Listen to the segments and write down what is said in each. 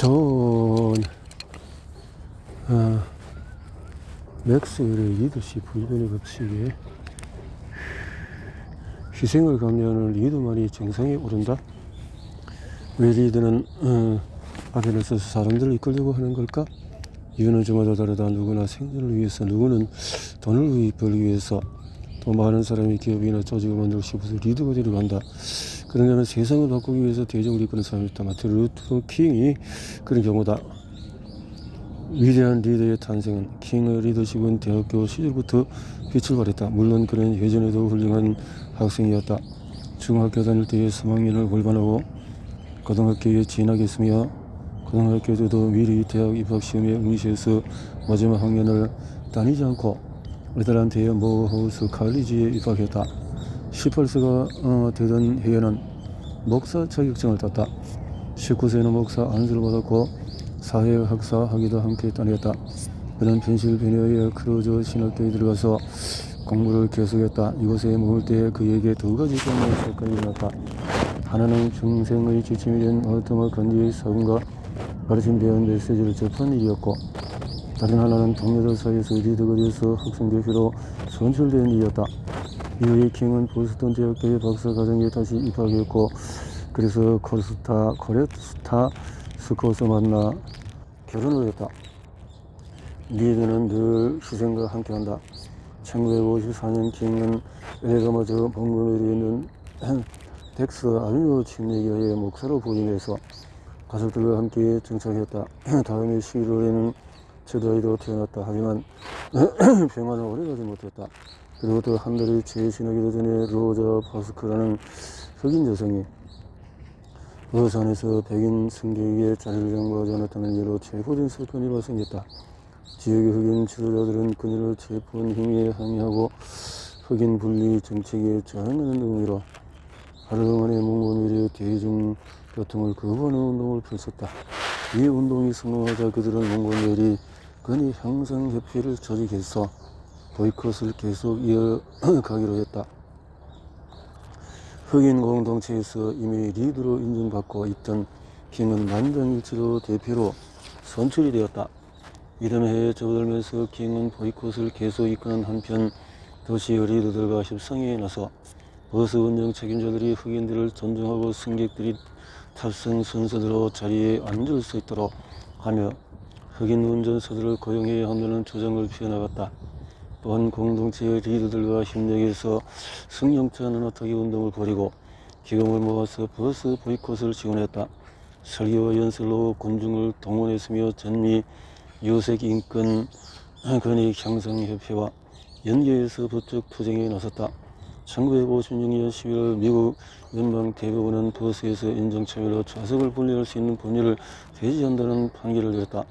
좋은 맥스웰의 리더십 불변의 법칙에 희생을 감내하는 리더만이 정상에 오른다. 왜 리더는 앞에 나서서 사람들을 이끌려고 하는 걸까? 이유는 저마다 다르다. 누구나 생존을 위해서, 누구는 돈을 벌기 위해서, 또 많은 사람이 기업이나 조직을 만들고 싶어서 리더가 되려고 한다. 그러냐면 세상을 바꾸기 위해서 대중을 이끄는 사람이 있다. 마틴 루터 킹이 그런 경우다. 위대한 리더의 탄생은, 킹의 리더십은 대학교 시절부터 빛을 발했다. 물론 그는 예전에도 훌륭한 학생이었다. 중학교 다닐 때에 3학년을 골반하고 고등학교에 진학했으며, 고등학교에도 미리 대학 입학시험에 응시해서 마지막 학년을 다니지 않고 네덜란드의 모하우스 칼리지에 입학했다. 18세가 되던 해에는 목사 자격증을 땄다. 19세는 목사 안수를 받았고 사회학사 학위도 함께 따냈다. 그는 펜실베니아의 크루저 신학교에 들어가서 공부를 계속했다. 이곳에 머물 때 그에게 두 가지 때문에 사건이 일어났다. 하나는 중생의 지침이 된 마하트마 간디의 사금과 가르침 대한 메시지를 접한 일이었고, 다른 하나는 동료들 사이에서 리더가 되어서 학생대표로 선출된 일이었다. 이후에 킹은 보스턴 대학교의 박사과정에 다시 입학했고, 그래서 코레스타 스콧을 만나 결혼을 했다. 리더는 늘 희생과 함께한다. 1954년 킹은 엘레가마저 몽고메리에 있는 덱스 아비뉴 침례교회 의해 목사로 부임해서 가족들과 함께 정착했다. 다음해 11월에는 첫 아이도 태어났다. 하지만 평안은 오래가지 못했다. 그리고 또 한 달이 채 지나기도 전에 로자 파스크라는 흑인 여성이 어산에서 백인 승객에게 자리를 양보하지 않았다는 이유로 체포된 사건이 발생했다. 지역의 흑인 지도자들은 그녀를 체포한 행위에 항의하고 흑인 분리 정책에 저항하는 의미로 하루 동안의 몽고메리의 대중교통을 거부하는 운동을 펼쳤다. 이 운동이 성공하자 그들은 몽고메리 근위 형성협회를 조직해서 보이콧을 계속 이어가기로 했다. 흑인 공동체에서 이미 리더로 인정받고 있던 킹은 만장일치로 대표로 선출이 되었다. 이런 해에 접어들면서 킹은 보이콧을 계속 이끄는 한편 도시의 리더들과 협상에 나서 버스 운영 책임자들이 흑인들을 존중하고 승객들이 탑승 순서대로 자리에 앉을 수 있도록 하며 흑인 운전사들을 고용해야 한다는 주장을 펴나갔다. 또한 공동체의 리더들과 협력해서 승용차 나눠타기 운동을 벌이고 기금을 모아서 버스 보이콧을 지원했다. 설교와 연설로 군중을 동원했으며 전미 유색 인권 권익 형성협회와 연계해서 법적 투쟁에 나섰다. 1956년 11월 미국 연방 대법원은 버스에서 인종차별로 좌석을 분리할 수 있는 법률을 폐지한다는 판결을 내렸다.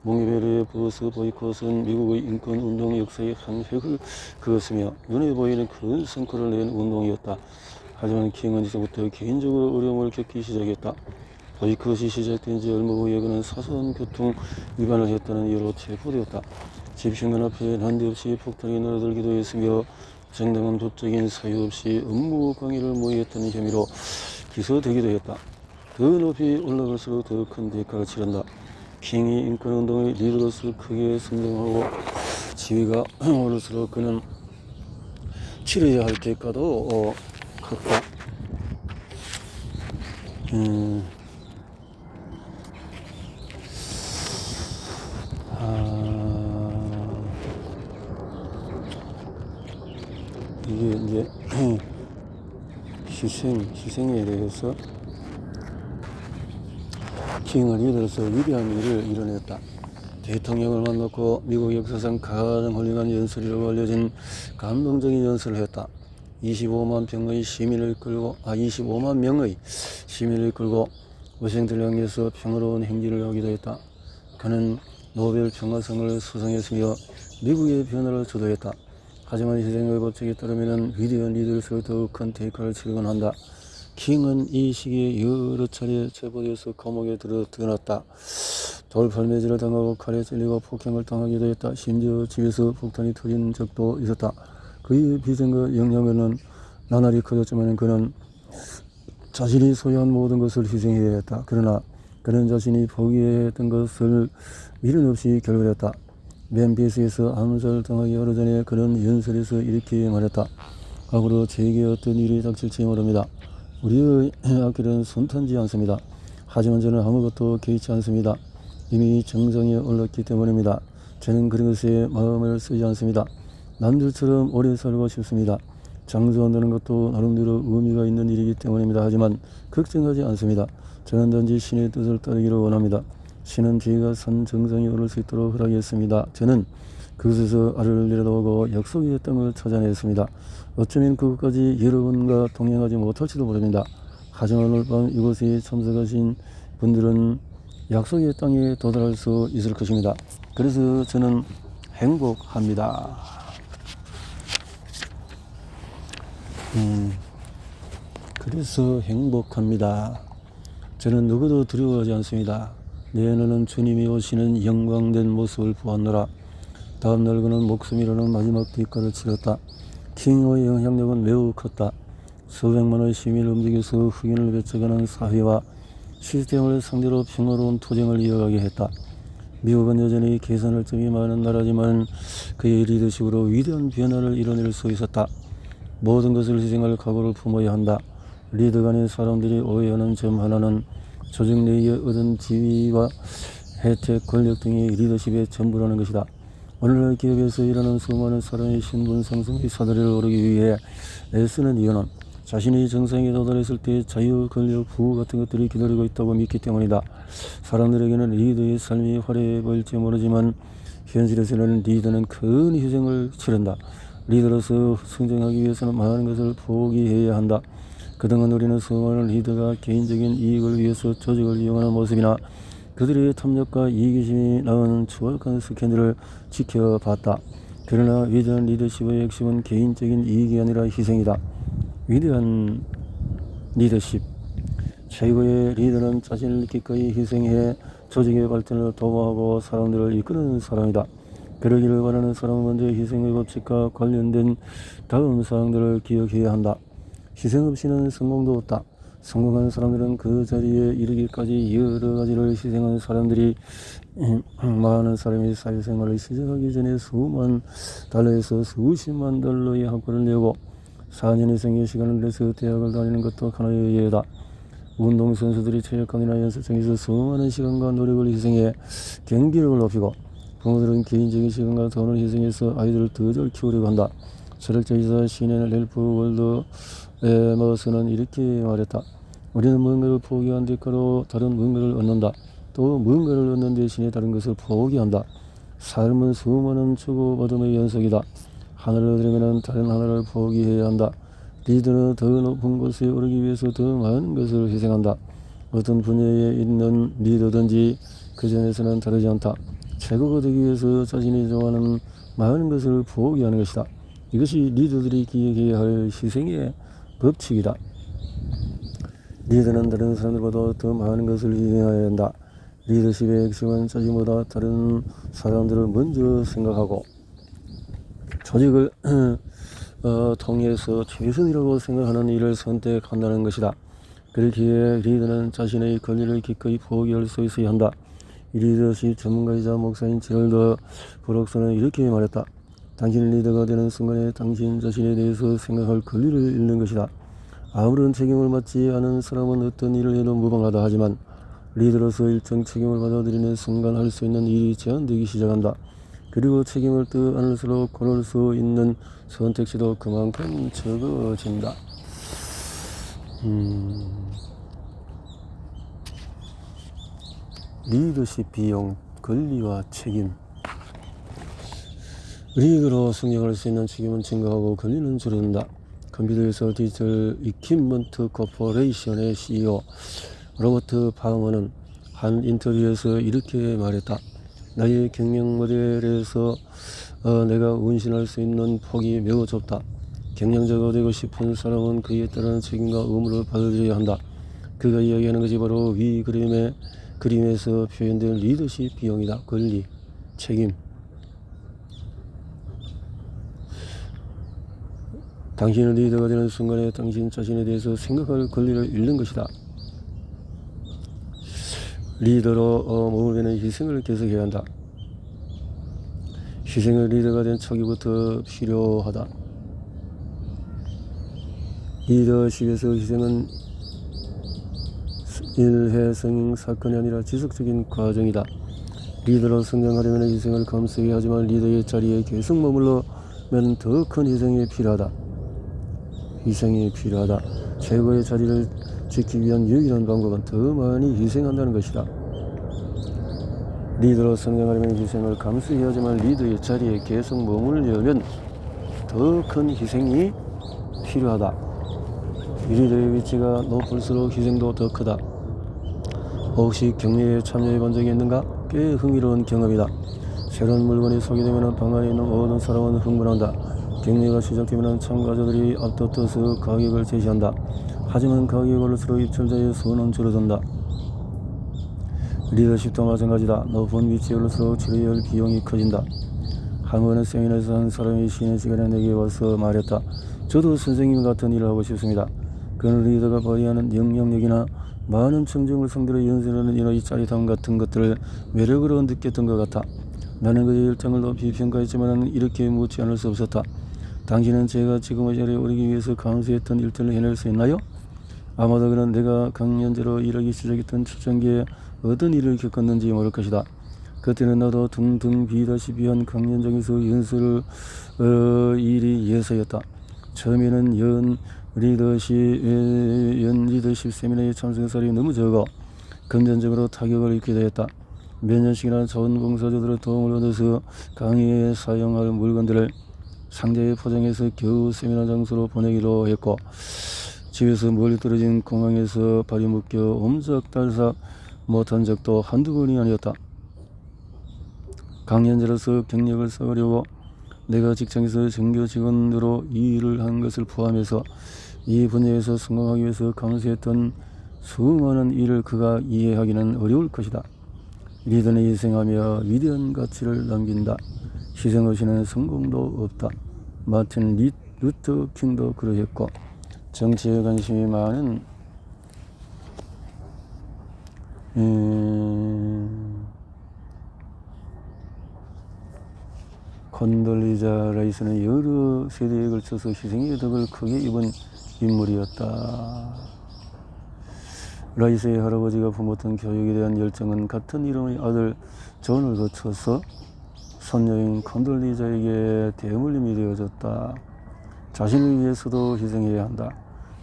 몽고메리의 버스 보이콧은 미국의 인권운동 역사의 한 획을 그었으며 눈에 보이는 큰 성과를 낸 운동이었다. 하지만 킹은 이제부터 개인적으로 어려움을 겪기 시작했다. 보이콧이 시작된 지 얼마 후에 그는 사소한 교통 위반을 했다는 이유로 체포되었다. 집신관 앞에 난데없이 폭탄이 날아들기도 했으며 정당한 법적인 사유 없이 업무 방해를 모의했다는 혐의로 기소되기도 했다. 더 높이 올라갈수록 더 큰 대가를 치른다. 킹이 인권운동의 리더로서 크게 성장하고 지위가 오를수록 그는 치러야 할 대가도 컸다. 이게 이제 희생에 대해서 킹은 리더로서 위대한 일을 이뤄냈다. 대통령을 만났고 미국 역사상 가장 훌륭한 연설이라고 알려진 감동적인 연설을 했다. 25만 명의 시민을 끌고 워싱턴을 향해서 평화로운 행진을 하기도 했다. 그는 노벨 평화상을 수상했으며 미국의 변화를 주도했다. 하지만 희생의 법칙에 따르면 위대한 리더로서 더욱 큰 대가를 치르곤 한다. 킹은 이 시기에 여러 차례 체포되어서 감옥에 들어놨다. 돌팔매질을 당하고 칼에 찔리고 폭행을 당하기도 했다. 심지어 집에서 폭탄이 터진 적도 있었다. 그의 비전과 영향은 나날이 커졌지만 그는 자신이 소유한 모든 것을 희생해야 했다. 그러나 그는 자신이 포기했던 것을 미련 없이 결별했다. 멤피스에서 암살 당하기 하루 전에 그는 연설에서 이렇게 말했다. 앞으로 제게 어떤 일이 닥칠지 모릅니다. 우리의 앞길은 순탄지 않습니다. 하지만 저는 아무것도 개의치 않습니다. 이미 정상에 올랐기 때문입니다. 저는 그런 것에 마음을 쓰지 않습니다. 남들처럼 오래 살고 싶습니다. 장수한다는 것도 나름대로 의미가 있는 일이기 때문입니다. 하지만 걱정하지 않습니다. 저는 단지 신의 뜻을 따르기를 원합니다. 신은 제가 산 정상에 오를 수 있도록 허락했습니다. 저는 그곳에서 알을 내려다보고 약속의 땅을 찾아냈습니다. 어쩌면 그것까지 여러분과 동행하지 못할지도 모릅니다. 하지만 오늘 밤 이곳에 참석하신 분들은 약속의 땅에 도달할 수 있을 것입니다. 그래서 저는 행복합니다. 그래서 행복합니다. 저는 누구도 두려워하지 않습니다. 내 눈은 주님이 오시는 영광된 모습을 보았노라. 다음날 그는 목숨이라는 마지막 대가를 치렀다. 킹의 영향력은 매우 컸다. 수백만의 시민을 움직여서 흑인을 배척하는 사회와 시스템을 상대로 평화로운 투쟁을 이어가게 했다. 미국은 여전히 개선할 점이 많은 나라지만 그의 리더십으로 위대한 변화를 이뤄낼 수 있었다. 모든 것을 희생할 각오를 품어야 한다. 리더 간의 사람들이 오해하는 점 하나는 조직 내에 얻은 지위와 혜택, 권력 등이 리더십의 전부라는 것이다. 오늘날 기업에서 일하는 수많은 사람의 신분 상승의 사다리를 오르기 위해 애쓰는 이유는 자신이 정상에 도달했을 때 자유, 권력, 부호 같은 것들이 기다리고 있다고 믿기 때문이다. 사람들에게는 리더의 삶이 화려해 보일지 모르지만 현실에서는 리더는 큰 희생을 치른다. 리더로서 성장하기 위해서는 많은 것을 포기해야 한다. 그동안 우리는 수많은 리더가 개인적인 이익을 위해서 조직을 이용하는 모습이나 그들의 탐욕과 이기심이 낳은 추악한 스캔들을 지켜봤다. 그러나 위대한 리더십의 핵심은 개인적인 이익이 아니라 희생이다. 위대한 리더십. 최고의 리더는 자신을 기꺼이 희생해 조직의 발전을 도모하고 사람들을 이끄는 사람이다. 그러기를 바라는 사람은 먼저 희생의 법칙과 관련된 다음 사항들을 기억해야 한다. 희생 없이는 성공도 없다. 성공한 사람들은 그 자리에 이르기까지 여러 가지를 희생한 사람들이 많은 사람이 사회생활을 시작하기 전에 수만 달러에서 수십만 달러의 학벌을 내고 4년 이상의 시간을 내서 대학을 다니는 것도 하나의 예다. 운동선수들이 체육관이나 연습장에서 수많은 시간과 노력을 희생해 경기력을 높이고 부모들은 개인적인 시간과 돈을 희생해서 아이들을 더 잘 키우려고 한다. 철학자이자 시인인 랠프 월더 에머슨은 이렇게 말했다. 우리는 무언가를 포기한 대가로 다른 무언가를 얻는다. 또 무언가를 얻는 대신에 다른 것을 포기한다. 삶은 수많은 주고받음의 연속이다. 하나를 얻으려면 다른 하나를 포기해야 한다. 리더는 더 높은 곳에 오르기 위해서 더 많은 것을 희생한다. 어떤 분야에 있는 리더든지 그 점에서는 다르지 않다. 최고가 되기 위해서 자신이 좋아하는 많은 것을 포기하는 것이다. 이것이 리더들이 기억해야 할 희생의 법칙이다. 리더는 다른 사람들보다 더 많은 것을 희생해야 한다. 리더십의 핵심은 자신보다 다른 사람들을 먼저 생각하고 조직을 통해서 최선이라고 생각하는 일을 선택한다는 것이다. 그렇기에 리더는 자신의 권리를 기꺼이 포기할 수 있어야 한다. 리더십 전문가이자 목사인 제럴드 브록스는 이렇게 말했다. 당신이 리더가 되는 순간에 당신 자신에 대해서 생각할 권리를 잃는 것이다. 아무런 책임을 맡지 않은 사람은 어떤 일을 해도 무방하다 하지만 리더로서 일정 책임을 받아들이는 순간 할 수 있는 일이 제한되기 시작한다. 그리고 책임을 떠안을수록 고를 수 있는 선택지도 그만큼 적어진다. 리더십 비용, 권리와 책임. 리더로 승격할 수 있는 책임은 증가하고 권리는 줄어든다. 컴퓨터에서 디지털 이퀴먼트 코퍼레이션의 CEO 로버트 파머는 한 인터뷰에서 이렇게 말했다. 나의 경영 모델에서 내가 운신할 수 있는 폭이 매우 좁다. 경영자가 되고 싶은 사람은 그에 따른 책임과 의무를 받아들여야 한다. 그가 이야기하는 것이 바로 위 그림에서 표현된 리더십 비용이다. 권리, 책임. 당신은 리더가 되는 순간에 당신 자신에 대해서 생각할 권리를 잃는 것이다. 리더로 머물게는 희생을 계속해야 한다. 희생의 리더가 된 초기부터 필요하다. 리더십에서 희생은 일회성 사건이 아니라 지속적인 과정이다. 리더로 성장하려면 희생을 감수해야 하지만 리더의 자리에 계속 머물러면 더 큰 희생이 필요하다. 희생이 필요하다. 최고의 자리를 지키기 위한 유일한 방법은 더 많이 희생한다는 것이다. 리더로 성장하려면 희생을 감수해야 하지만 리더의 자리에 계속 머물려면 더 큰 희생이 필요하다. 리더의 위치가 높을수록 희생도 더 크다. 혹시 격려에 참여해 본 적이 있는가? 꽤 흥미로운 경험이다. 새로운 물건이 소개되면 방 안에 있는 모든 사람은 흥분한다. 격려가 시작되면 참가자들이 앞다퉈서 가격을 제시한다. 하지만 가격이 오를수록 입찰자의 수는 줄어든다. 리더십도 마찬가지다. 높은 위치에 오를수록 치러야 할 비용이 커진다. 한 번은 세미나에서 한 사람이 쉬는 시간에 내게 와서 말했다. 저도 선생님 같은 일을 하고 싶습니다. 그는 리더가 발휘하는 영향력이나 많은 청중을 상대로 연설하는 인의 짜릿함 같은 것들을 매력으로 느꼈던 것 같아. 나는 그의 열정을 높이 평가했지만 이렇게 묻지 않을 수 없었다. 당신은 제가 지금의 자리에 오르기 위해서 감수했던 일들을 해낼 수 있나요? 아마도 그는 내가 강연자로 일하기 시작했던 초창기에 어떤 일을 겪었는지 모를 것이다. 그때는 나도 둥둥 비다시피 한 강연장에서 연설을 일이 예사였다. 처음에는 연 리더십 세미나에 참석한 사람이 너무 적어 금전적으로 타격을 입게 되었다. 몇 년씩이나 자원봉사자들의 도움을 얻어서 강의에 사용할 물건들을 상자에 포장해서 겨우 세미나 장소로 보내기로 했고, 집에서 멀리 떨어진 공항에서 발이 묶여 옴짝달싹 못한 적도 한두 번이 아니었다. 강연자로서 경력을 쌓으려고 내가 직장에서 정규 직원으로 이 일을 한 것을 포함해서 이 분야에서 성공하기 위해서 감수했던 수많은 일을 그가 이해하기는 어려울 것이다. 리더는 희생하며 위대한 가치를 남긴다. 희생 없이는 성공도 없다. 마틴 루터 킹도 그러했고, 정치에 관심이 많은 콘돌리자 라이스는 여러 세대에 걸쳐서 희생의 덕을 크게 입은 인물이었다. 라이스의 할아버지가 품었던 교육에 대한 열정은 같은 이름의 아들 존을 거쳐서 손녀인 콘돌리자에게 대물림이 되어졌다. 자신을 위해서도 희생해야 한다.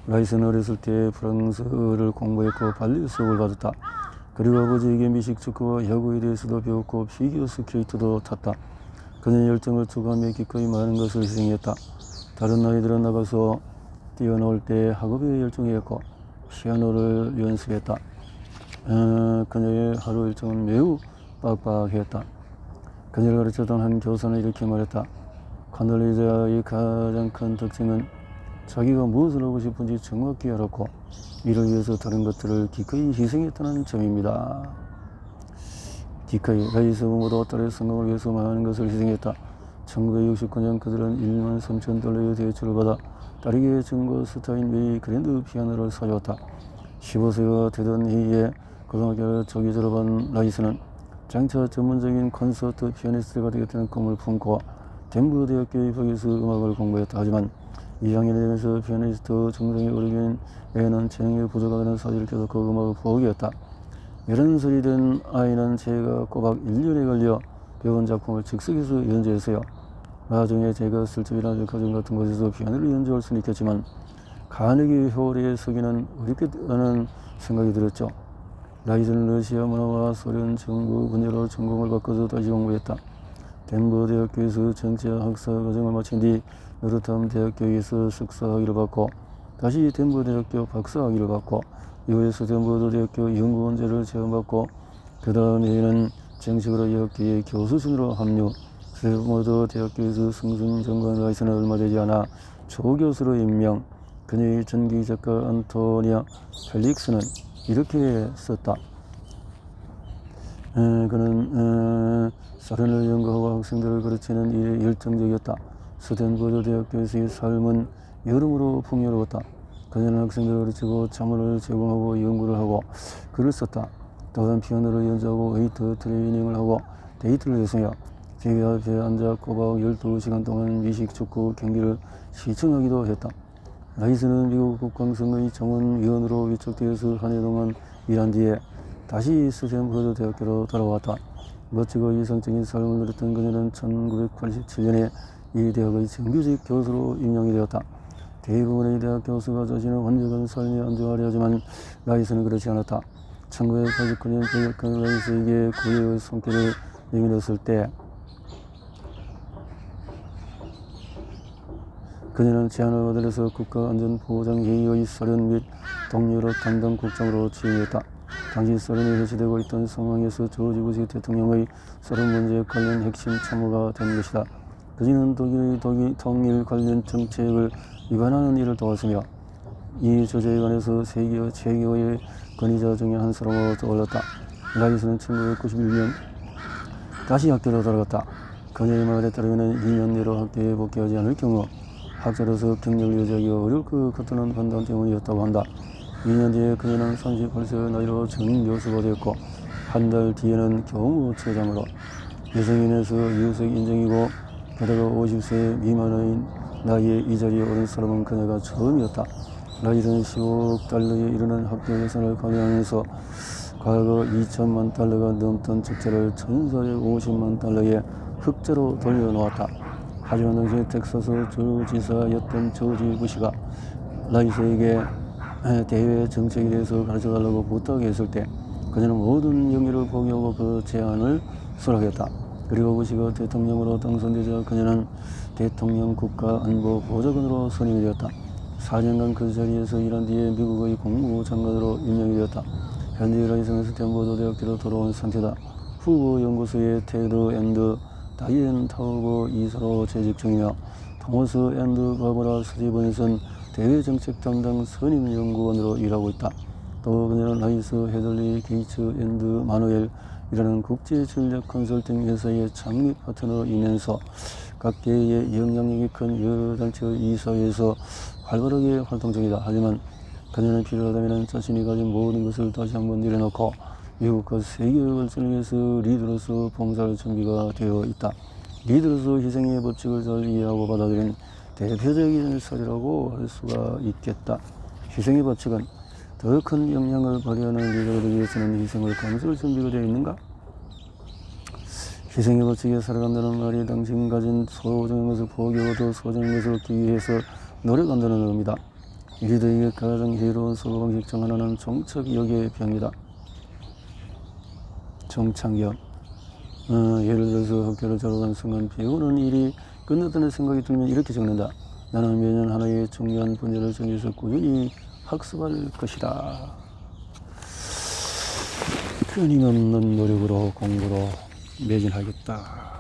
라이스는 어렸을 때 프랑스어를 공부했고 발리 수업을 받았다. 그리고 아버지에게 미식 축구와 야구에 대해서도 배웠고 피겨 스케이트도 탔다. 그는 열정을 투구하며 기꺼이 많은 것을 희생했다. 다른 아이들은 나가서 뛰어놀 때 학업에 열중했고 피아노를 연습했다. 그녀의 하루 일정은 매우 빡빡했다. 그녀를 가르쳤던 한 교사는 이렇게 말했다. 콘돌리자의 가장 큰 특징은 자기가 무엇을 하고 싶은지 정확히 알았고 이를 위해서 다른 것들을 기꺼이 희생했다는 점입니다. 기꺼이 라이스 부모도 딸의 성공을 위해서 많은 것을 희생했다. 1969년 그들은 13,000달러의 대출을 받아 딸에게 중고 스타인웨이 그랜드 피아노를 사주었다. 15세가 되던 해에 고등학교를 조기 졸업한 라이스는 장차 전문적인 콘서트 피아니스트가 되겠다는 꿈을 품고 덴버 대학교에 입학해서 음악을 공부했다. 하지만 2학년이 되면서 피아니스트 정상에 오르기엔 애는 재능이 부족하다는 사실을 깨닫고 음악을 포기했다. 11살이 된 아이는 제가 꼬박 1년에 걸려 배운 작품을 즉석에서 연주했어요. 나중에 제가 슬쩍이나 백화점 같은 곳에서 피아노를 연주할 수는 있겠지만 카네기 홀에 서기는 어렵겠다는 생각이 들었죠. 라이스는 러시아 문화와 소련 정부 분야로 전공을 바꿔서 다시 공부했다. 덴버 대학교에서 정치학 학사 과정을 마친 뒤 노르탐 대학교에서 석사학위를 받고 다시 덴버 대학교 박사학위를 받고 이후에 스탠퍼드 대학교 연구원제를 체험받고 그 다음 해에는 정식으로 이 학교의 교수진으로 합류. 스탠퍼드 대학교에서 승승장구한 라이스는 얼마 되지 않아 조교수로 임명. 그녀의 전기 작가 안토니아 펠릭스는 이렇게 썼다. 그는 사련을 연구하고 학생들을 가르치는 일에 열정적이었다. 스탠퍼드 대학교에서의 삶은 여러모로 풍요로웠다. 그녀는 학생들을 가르치고 자문을 제공하고 연구를 하고 글을 썼다. 또한 피아노를 연주하고 웨이트 트레이닝을 하고 데이트를 했으며 TV 앞에 앉아 꼬박 12시간 동안 미식 축구 경기를 시청하기도 했다. 라이스는 미국 국방성의 정원위원으로 위촉되어서 한 해 동안 일한 뒤에 다시 스탠퍼드 대학교로 돌아왔다. 멋지고 이상적인 삶을 누렸던 그녀는 1987년에 이 대학의 정규직 교수로 임명이 되었다. 대부분의 대학 교수가 자신의 완벽한 삶에 안주하려 하지만 라이스는 그렇지 않았다. 1989년 백악관 라이스에게 고유의 손길을 내밀었을 때 그녀는 제안을 받아서 국가안전보장회의의 소련 및 동유럽 담당 국장으로 취임했다. 당시 소련이 해체되고 있던 상황에서 조지 부시 대통령의 소련 문제 관련 핵심 참모가 된 것이다. 그녀는 독일의 통일 관련 정책을 위반하는 일을 도왔으며 이 주제에 관해서 세계 최고의 권위자 중에 한 사람으로 떠올랐다. 라이스는 1991년 다시 학교로 돌아갔다. 그녀의 말에 따르면 2년 내로 학교에 복귀하지 않을 경우 학자로서 경력을 유지하기 어려울 것 같다는 판단 때문이었다고 한다. 2년 뒤에 그녀는 38세의 나이로 정교수가 되었고 한 달 뒤에는 교무처장으로 여성인에서 유색 인정이고 게다가 50세 미만의 나이에 이 자리에 오른 사람은 그녀가 처음이었다. 라이스는 15억 달러에 이르는 학교 예산을 관리하면서 과거 2천만 달러가 넘던 적자를 1,450만 달러의 흑자로 돌려놓았다. 하지만 당시 텍사스 주지사였던 조지 부시가 라이스에게 대외 정책에 대해서 가르쳐달라고 부탁했을 때 그녀는 모든 영예를 포기하고 그 제안을 수락했다. 그리고 부시가 대통령으로 당선되자 그녀는 대통령 국가안보보좌관으로 선임이 되었다. 4년간 그 자리에서 일한 뒤에 미국의 국무장관으로 임명이 되었다. 현재 라이스는 스탠퍼드 대학교로 돌아온 상태다. 후보 연구소의 테드 앤드 다이앤 타우버 이사로 재직 중이며 토머스 앤드 바버라 스티븐슨 대외정책 담당 선임연구원으로 일하고 있다. 또 그녀는 라이스, 헤들리, 게이츠 앤드 마누엘이라는 국제전략 컨설팅 회사의 창립 파트너이면서 각계의 영향력이 큰 여러 단체의 이사회에서 활발하게 활동 중이다. 하지만 그녀는 필요하다면 자신이 가진 모든 것을 다시 한번 내려놓고 미국과 세계의 발전을 위해서 리더로서 봉사할 준비가 되어 있다. 리더로서 희생의 법칙을 잘 이해하고 받아들인 대표적인 사례라고 할 수가 있겠다. 희생의 법칙은 더 큰 영향을 발휘하는 리더가 되기 위해서는 희생을 감수할 준비가 되어 있는가? 희생의 법칙에 살아간다는 말이 당신 가진 소중한 것을 포기하고 더 소중한 것을 얻기 위해서 노력한다는 의미다. 리더에게 가장 희로운 사고방식 중 하나는 종착역의 병이다. 종착역. 예를 들어서 학교를 졸업한 순간 배우는 일이 끝났다는 생각이 들면 이렇게 적는다. 나는 매년 하나의 중요한 분야를 정해서 꾸준히 학습할 것이다. 끊임없는 노력으로 공부로 매진하겠다.